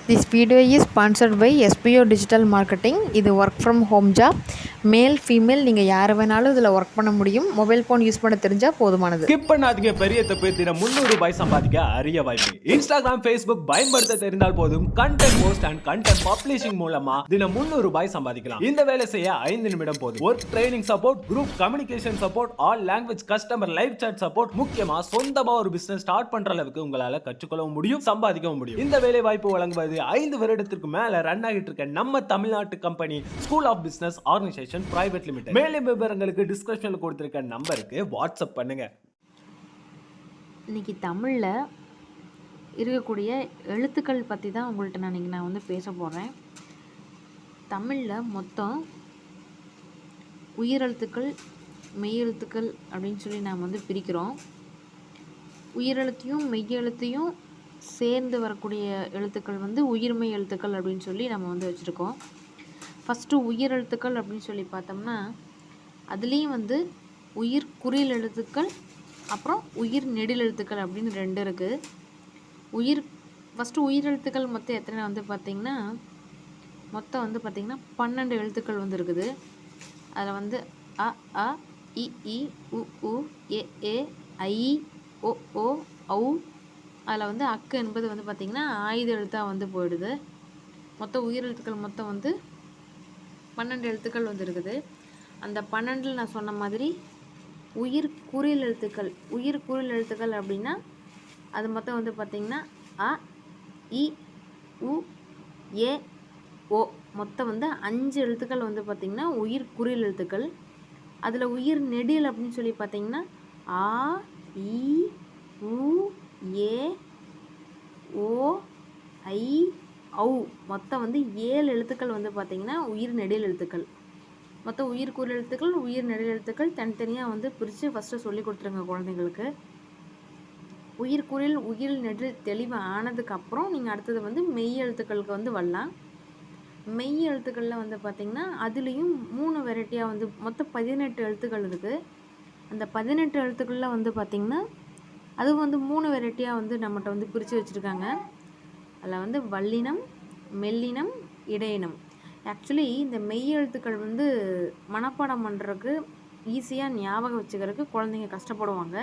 This video is sponsored by SPO Digital Marketing. இது work from home job. Male female நீங்கள் யார் வேணாலும் இதில் ஒர்க் பண்ண முடியும். மொபைல் ஃபோன் யூஸ் பண்ண தெரிஞ்சால் போதுமானது. ஸ்கிப் பண்ணாதீங்க, பெரிய தப்பு. தினம் 300 ரூபாய் சம்பாதிக்க அரிய வாய்ப்பு. இன்ஸ்டாகிராம், ஃபேஸ்புக் பயன்படுத்த தெரிந்தால் போதும். Content post and content publishing மூலமா தினம் 300 ரூபாய் சம்பாதிக்கலாம். இந்த வேலை செய்ய 5 நிமிடம் போதும். Work training support, group communication support, all language customer live chat support, முக்கியமா சொந்தமா ஒரு பிசினஸ் ஸ்டார்ட் பண்ற அளவுக்கு உங்களால கற்றுக்கொள்ளவும் முடியும், சம்பாதிக்கவும் முடியும். இந்த வேலை வாய்ப்பு வழங்குவது 5 வருடத்திற்கு மேல ரன் ஆகிட்டு இருக்க நம்ம தமிழ்நாட்டு company school of business organisation private limited. மேலும் விவரங்களுக்கு டிஸ்கிரிப்ஷன்ல கொடுத்திருக்க நம்பருக்கு வாட்ஸ்அப் பண்ணுங்க. இன்னைக்கு தமிழில் இருக்கக்கூடிய எழுத்துக்கள் பற்றி தான் உங்கள்கிட்ட நான் வந்து பேச போகிறேன். தமிழில் மொத்தம் உயிரெழுத்துக்கள், மெய்யெழுத்துக்கள் அப்படின்னு சொல்லி நாம் வந்து பிரிக்கிறோம். உயிரெழுத்தையும் மெய்யெழுத்தையும் சேர்ந்து வரக்கூடிய எழுத்துக்கள் வந்து உயிர்மெய் எழுத்துக்கள் அப்படின்னு சொல்லி நம்ம வந்து வச்சுருக்கோம். ஃபஸ்ட்டு உயிரெழுத்துக்கள் அப்படின்னு சொல்லி பார்த்தோம்னா அதுலேயும் வந்து உயிர் குறில் எழுத்துக்கள், அப்புறம் உயிர் நெடில் எழுத்துக்கள் அப்படின்னு 2 இருக்குது. ஃபஸ்ட்டு உயிரெழுத்துக்கள் மொத்தம் எத்தனை வந்து பார்த்திங்கன்னா மொத்தம் வந்து பார்த்திங்கன்னா 12 எழுத்துக்கள் வந்து இருக்குது. அதில் வந்து அ ஆ இ ஈ உ ஊ ஏ ஏ ஐ ஓ ஓ ஔ. அதில் வந்து அக்கு என்பது வந்து பார்த்திங்கன்னா ஆயுத எழுத்தாக வந்து போயிடுது. மொத்தம் உயிரெழுத்துக்கள் மொத்தம் வந்து 12 எழுத்துக்கள் வந்து இருக்குது. அந்த 12 நான் சொன்ன மாதிரி உயிர் குறில் எழுத்துக்கள் அப்படின்னா அது மொத்தம் வந்து பார்த்திங்கன்னா அ இ உ ஏ ஓ. மொத்தம் வந்து 5 எழுத்துக்கள் வந்து பார்த்திங்கன்னா உயிர் குறில் எழுத்துக்கள். அதில் உயிர் நெடில் அப்படின்னு சொல்லி பார்த்திங்கன்னா ஆ இ உ ஏ ஓ ஐ ஔ. மொத்தம் வந்து 7 எழுத்துக்கள் வந்து பார்த்திங்கன்னா உயிர் நெடில் எழுத்துக்கள். மொத்தம் உயிர் குறில் எழுத்துக்கள், உயிர் நெடில் எழுத்துக்கள் தனித்தனியாக வந்து பிரித்து ஃபஸ்ட்டு சொல்லி கொடுத்துருங்க குழந்தைங்களுக்கு. உயிர் குறில் உயிர் நெடில் தெளிவு ஆனதுக்கப்புறம் நீங்கள் அடுத்தது வந்து மெய் எழுத்துக்களுக்கு வந்து வரலாம். மெய் எழுத்துக்களில் வந்து பார்த்திங்கன்னா அதுலேயும் 3 வெரைட்டியாக வந்து மொத்தம் 18 எழுத்துக்கள் இருக்குது. அந்த 18 எழுத்துக்களில் வந்து பார்த்திங்கன்னா அது வந்து 3 வெரைட்டியாக வந்து நம்மகிட்ட வந்து பிரித்து வச்சுருக்காங்க. அதில் வந்து வல்லினம், மெல்லினம், இடையினம். ஆக்சுவலி இந்த மெய் எழுத்துக்கள் வந்து மனப்பாடம் பண்ணுறதுக்கு ஈஸியாக ஞாபகம் வச்சுக்கிறதுக்கு குழந்தைங்க கஷ்டப்படுவாங்க.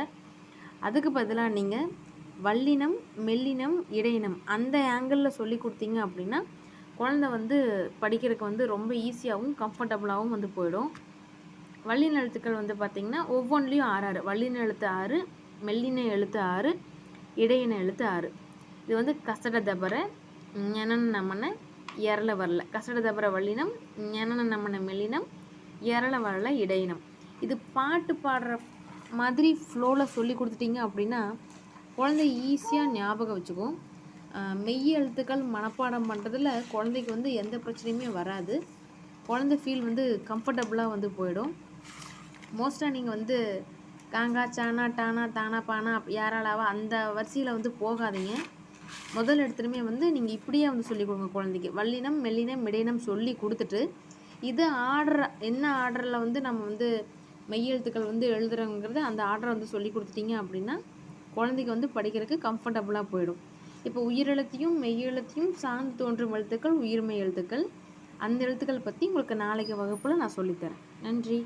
அதுக்கு பதிலாக நீங்கள் வல்லினம், மெல்லினம், இடையினம் அந்த ஆங்கிளில் சொல்லி கொடுத்தீங்க அப்படின்னா குழந்தை வந்து படிக்கிறதுக்கு வந்து ரொம்ப ஈஸியாகவும் கம்ஃபர்டபுளாகவும் வந்து போயிடும். வல்லின எழுத்துக்கள் வந்து பார்த்திங்கன்னா ஒவ்வொன்றிலையும் 6 வல்லின எழுத்து 6, மெல்லின எழுத்து 6, இடையின எழுத்து 6. இது வந்து கசட தபர, ஞனன நமன, எரள வரல. கசட தபர வல்லினம், ஞனன நமன மெல்லினம், எரள வரல இடையினம். இது பாட்டு பாடுற மாதிரி ஃப்ளோவில் சொல்லி கொடுத்துட்டிங்க அப்படின்னா குழந்தை ஈஸியாக ஞாபகம் வச்சுக்கும். மெய் எழுத்துக்கள் மனப்பாடம் பண்ணுறதுல குழந்தைக்கு வந்து எந்த பிரச்சனையுமே வராது. குழந்தை ஃபீல் வந்து கம்ஃபர்டபுளாக வந்து போயிடும். மோஸ்ட்டாக நீங்கள் வந்து காங்கா, சானா, டானா, தானா, பானா, யாராலாவா அந்த வரிசையில் வந்து போகாதீங்க. முதல் இடத்துலையுமே வந்து நீங்கள் இப்படியே வந்து சொல்லி கொடுங்க குழந்தைக்கு. வல்லினம், மெல்லினம், இடையினம் சொல்லி கொடுத்துட்டு இது என்ன ஆர்டரில் வந்து நம்ம வந்து மெய் எழுத்துக்கள் வந்து எழுதுறோங்கிறது அந்த ஆர்டரை வந்து சொல்லி கொடுத்துட்டீங்க அப்படின்னா குழந்தைக்கு வந்து படிக்கிறதுக்கு கம்ஃபர்டபுளாக போயிடும். இப்போ உயிரெழுத்தையும் மெய்யெழுத்தையும் சார்ந்து தோன்றும் எழுத்துக்கள் உயிர்மெய் எழுத்துக்கள். அந்த எழுத்துக்கள் பற்றி உங்களுக்கு நாளைக்கு வகுப்பில் நான் சொல்லித்தரேன். நன்றி.